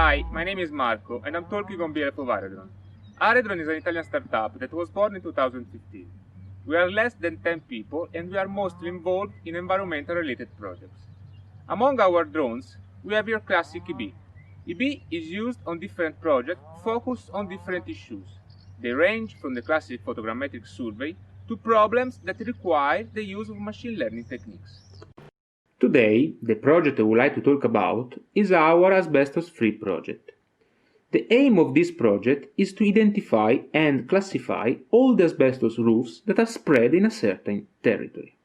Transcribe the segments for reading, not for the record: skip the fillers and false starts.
Hi, my name is Marco and I'm talking on behalf of AeroDron. AeroDron is an Italian startup that was born in 2015. We are less than 10 people and we are mostly involved in environmental related projects. Among our drones, we have your classic EB. EB is used on different projects focused on different issues. They range from the classic photogrammetric survey to problems that require the use of machine learning techniques. Today, the project I would like to talk about is our asbestos-free project. The aim of this project is to identify and classify all the asbestos roofs that are spread in a certain territory.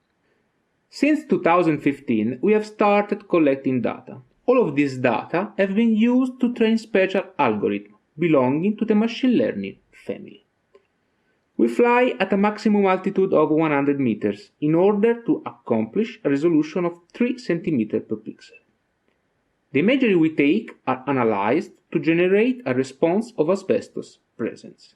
Since 2015, we have started collecting data. All of this data have been used to train special algorithms belonging to the machine learning family. We fly at a maximum altitude of 100 meters in order to accomplish a resolution of 3 cm per pixel. The imagery we take are analyzed to generate a response of asbestos presence.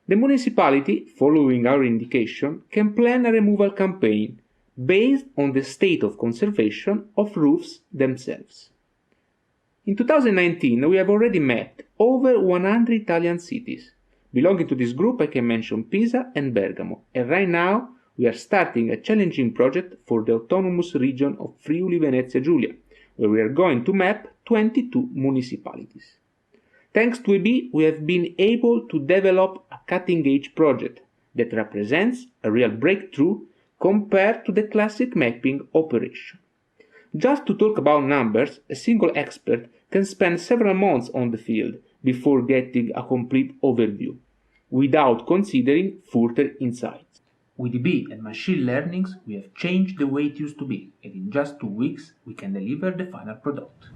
The municipality, following our indication, can plan a removal campaign based on the state of conservation of roofs themselves. In 2019, we have already mapped over 100 Italian cities. Belonging to this group, I can mention Pisa and Bergamo, and right now we are starting a challenging project for the autonomous region of Friuli Venezia Giulia, where we are going to map 22 municipalities. Thanks to EB, we have been able to develop a cutting-edge project that represents a real breakthrough compared to the classic mapping operation. Just to talk about numbers, a single expert can spend several months on the field before getting a complete overview, without considering further insights. With EB and machine learnings, we have changed the way it used to be, and in just 2 weeks we can deliver the final product.